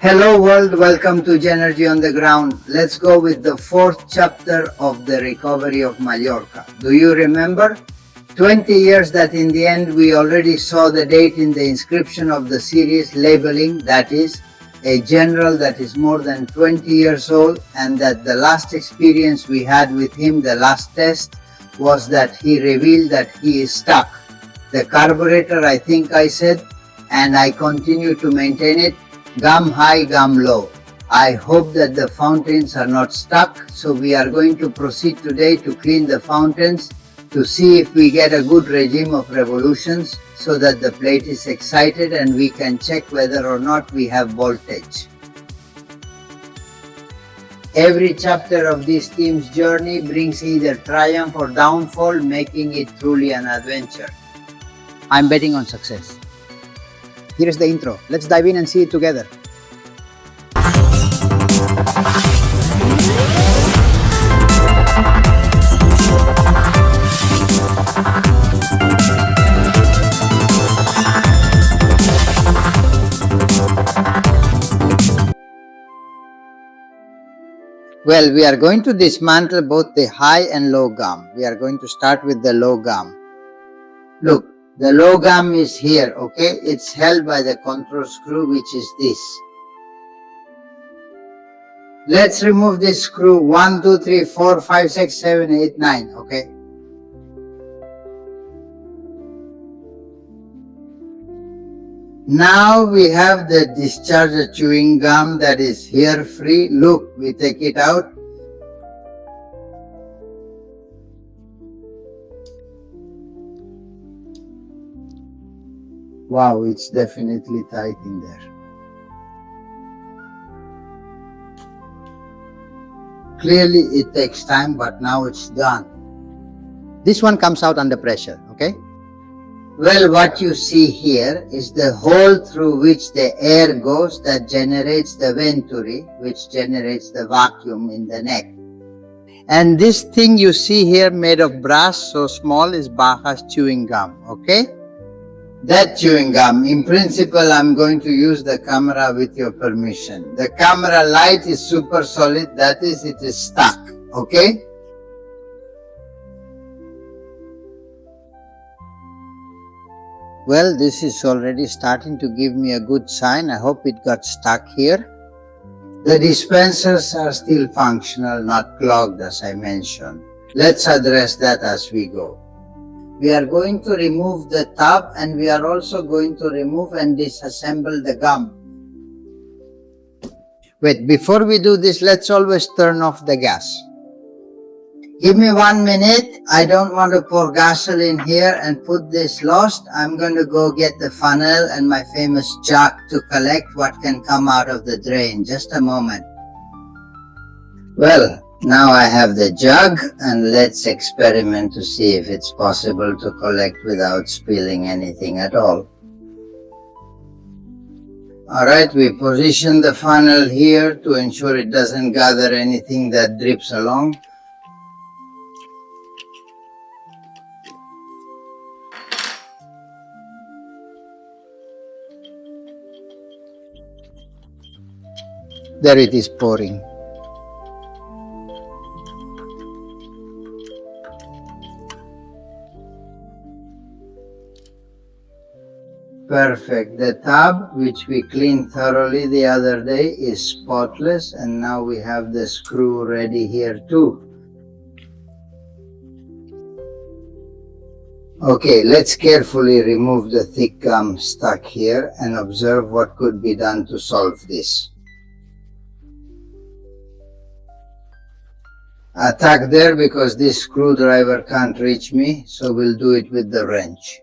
Hello world, welcome to Genergy on the ground. Let's go with the fourth chapter of the recovery of Mallorca. Do you remember? 20 years that in the end we already saw the date in the inscription of the series labeling, that is, a general that is more than 20 years old, and that the last experience we had with him, the last test, was that he revealed that he is stuck. The carburetor, I think I said, and I continue to maintain it, gum high, gum low. I hope that the fountains are not stuck, so we are going to proceed today to clean the fountains to see if we get a good regime of revolutions so that the plate is excited and we can check whether or not we have voltage. Every chapter of this team's journey brings either triumph or downfall, making it truly an adventure. I'm betting on success. Here is the intro. Let's dive in and see it together. Well, we are going to dismantle both the high and low gum. We are going to start with the low gum. Look, the low gum is here, okay? It's held by the control screw, which is this. Let's remove this screw 1, 2, 3, 4, 5, 6, 7, 8, 9, okay? Now we have the discharger chewing gum that is here free. Look, we take it out. Wow, it's definitely tight in there. Clearly it takes time, but now it's done. This one comes out under pressure, okay? Well, what you see here is the hole through which the air goes that generates the venturi, which generates the vacuum in the neck. And this thing you see here made of brass so small is Baja's chewing gum, okay? That chewing gum, in principle, I'm going to use the camera with your permission. The camera light is super solid, that is, it is stuck, okay? Well, this is already starting to give me a good sign. I hope it got stuck here. The dispensers are still functional, not clogged as I mentioned. Let's address that as we go. We are going to remove the tub and we are also going to remove and disassemble the gum. Wait, before we do this, let's always turn off the gas. Give me 1 minute. I don't want to pour gasoline here and put this lost. I'm going to go get the funnel and my famous jug to collect what can come out of the drain. Just a moment. Well, now I have the jug and let's experiment to see if it's possible to collect without spilling anything at all. Alright, we position the funnel here to ensure it doesn't gather anything that drips along. There it is pouring. Perfect. The tub, which we cleaned thoroughly the other day, is spotless, and now we have the screw ready here too. Okay, let's carefully remove the thick gum stuck here and observe what could be done to solve this. Attack there because this screwdriver can't reach me, so we'll do it with the wrench.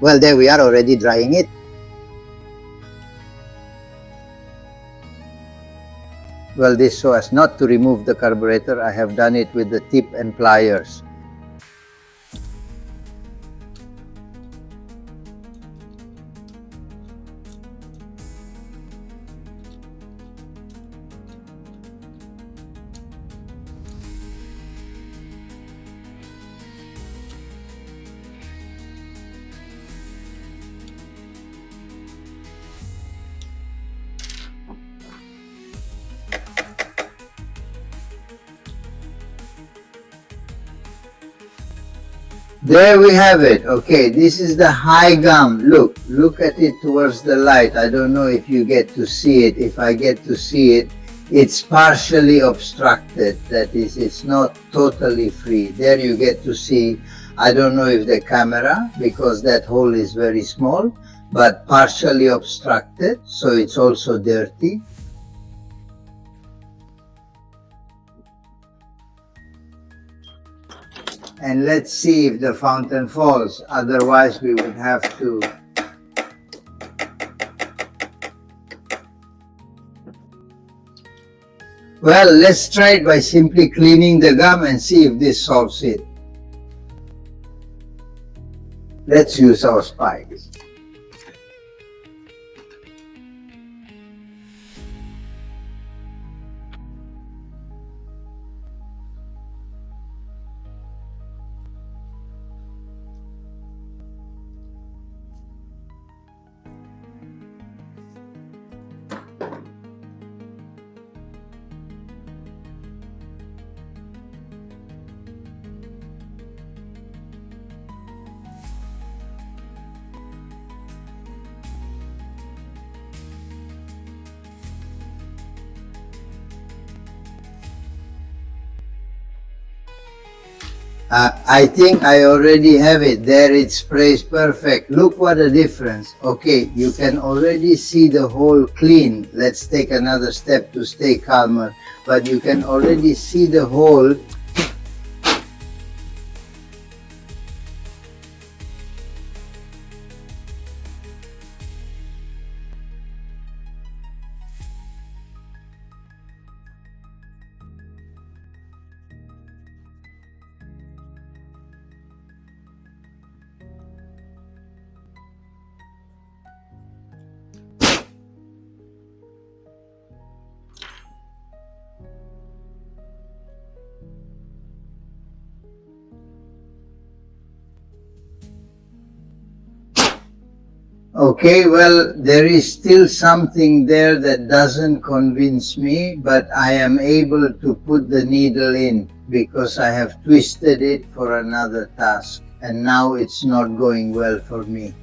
Well, there we are already drying it. Well, this so as not to remove the carburetor, I have done it with the tip and pliers. There we have it. Okay, this is the high gum. Look at it towards the light. I don't know if you get to see it. If I get to see it, it's partially obstructed. That is, it's not totally free. There you get to see, I don't know if the camera, because that hole is very small, but partially obstructed, so it's also dirty. And let's see if the fountain falls, otherwise we would have to well, let's try it by simply cleaning the gum and see if this solves it. Let's use our spikes. I think I already have it. There it sprays perfect. Look what a difference. Okay, you can already see the hole clean. Let's take another step to stay calmer. But you can already see the hole. Okay, well, there is still something there that doesn't convince me, but I am able to put the needle in because I have twisted it for another task, and now it's not going well for me.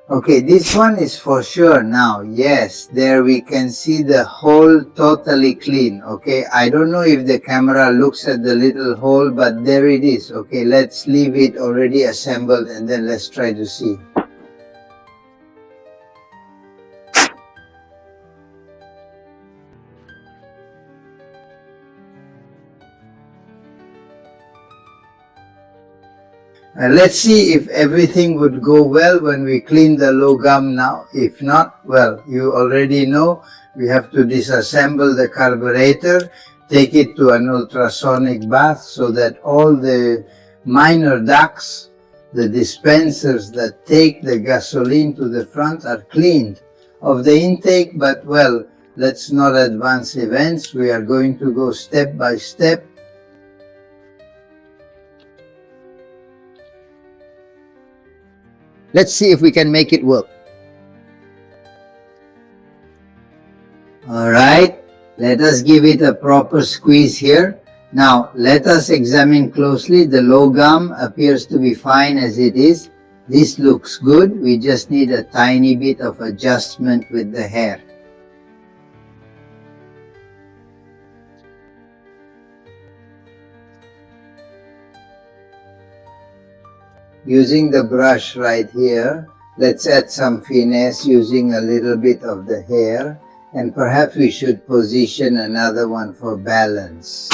Okay, this one is for sure now. Yes, there we can see the hole totally clean. Okay, I don't know if the camera looks at the little hole, but there it is. Okay, let's leave it already assembled and then let's try to see. Let's see if everything would go well when we clean the low gum now. If not, well, you already know we have to disassemble the carburetor, take it to an ultrasonic bath so that all the minor ducts, the dispensers that take the gasoline to the front are cleaned of the intake, but well, let's not advance events. We are going to go step by step. Let's see if we can make it work. Alright, let us give it a proper squeeze here. Now, let us examine closely. The low gum appears to be fine as it is. This looks good. We just need a tiny bit of adjustment with the hair. Using the brush right here, let's add some finesse using a little bit of the hair, and perhaps we should position another one for balance.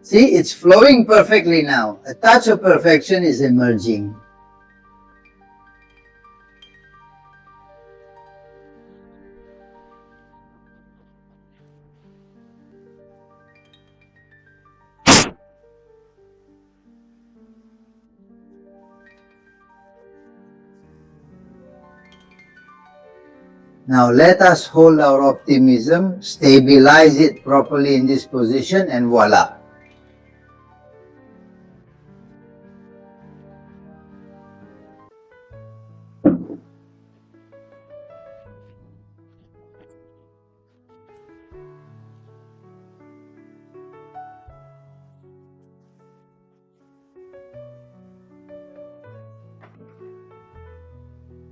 See, it's flowing perfectly now. A touch of perfection is emerging. Now let us hold our optimism, stabilize it properly in this position, and voila.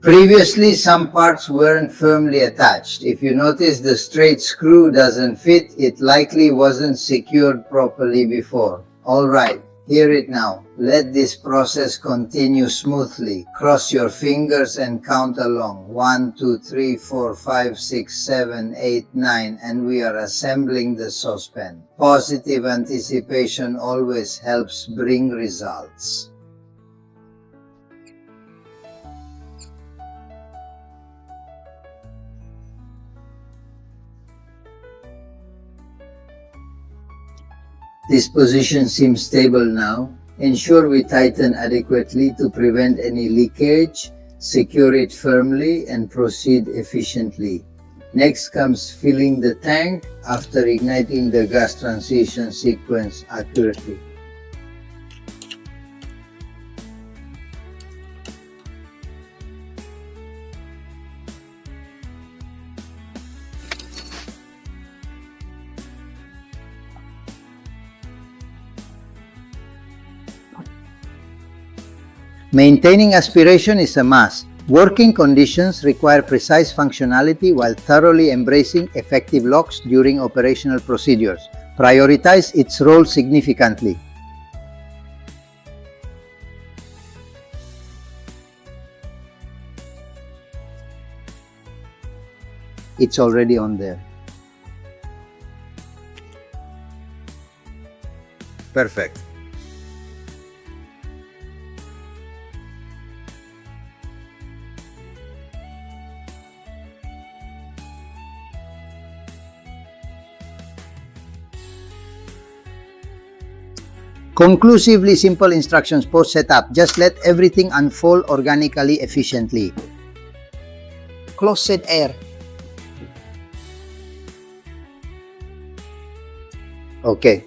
Previously, some parts weren't firmly attached. If you notice the straight screw doesn't fit, it likely wasn't secured properly before. Alright, hear it now. Let this process continue smoothly. Cross your fingers and count along. 1, 2, 3, 4, 5, 6, 7, 8, 9, and we are assembling the saucepan. Positive anticipation always helps bring results. This position seems stable now. Ensure we tighten adequately to prevent any leakage, secure it firmly, and proceed efficiently. Next comes filling the tank after igniting the gas transition sequence accurately. Maintaining aspiration is a must. Working conditions require precise functionality while thoroughly embracing effective locks during operational procedures. Prioritize its role significantly. It's already on there. Perfect. Conclusively simple instructions post setup. Just let everything unfold organically, efficiently. Closed air. Okay.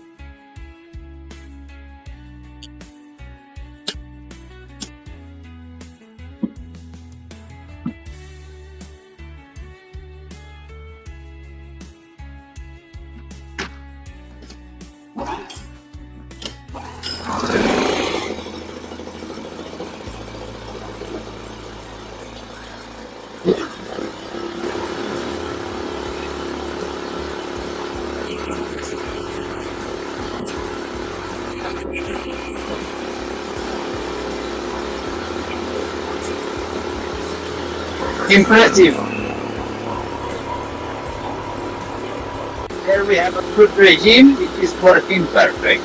Impressive. Here we have a good regime which is working perfect.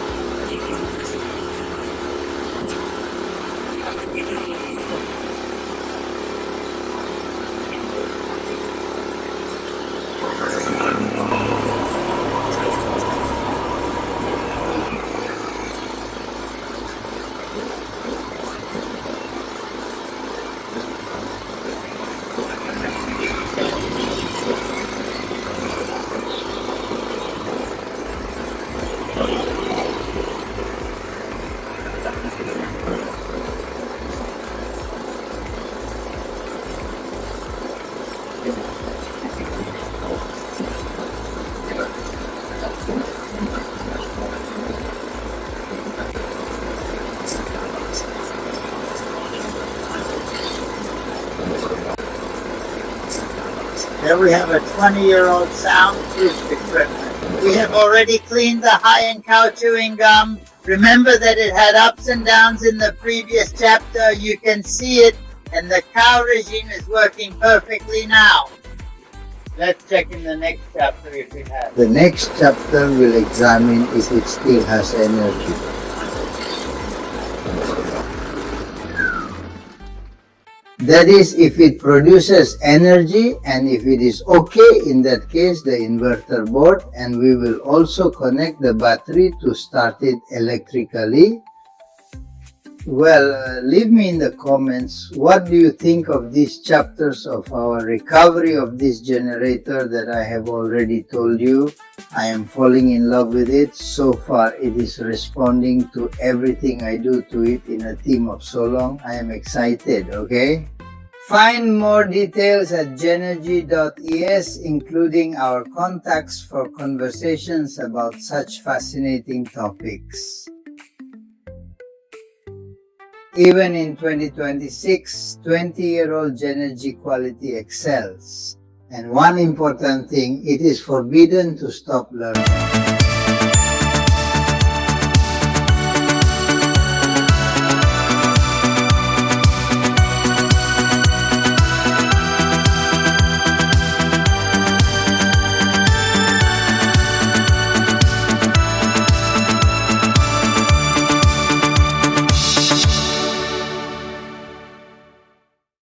Here we have a 20-year-old soundproof equipment. We have already cleaned the high-end cow chewing gum. Remember that it had ups and downs in the previous chapter. You can see it, and the cow regime is working perfectly now. Let's check in the next chapter if it has. The next chapter will examine if it still has energy. That is, if it produces energy, and if it is okay, in that case the inverter board, and we will also connect the battery to start it electrically. Well, leave me in the comments, what do you think of these chapters of our recovery of this generator that I have already told you. I am falling in love with it. So far it is responding to everything I do to it in a theme of so long. I am excited, okay? Find more details at genergy.es, including our contacts for conversations about such fascinating topics. Even in 2026, 20-year-old Genergy quality excels. And one important thing, it is forbidden to stop learning.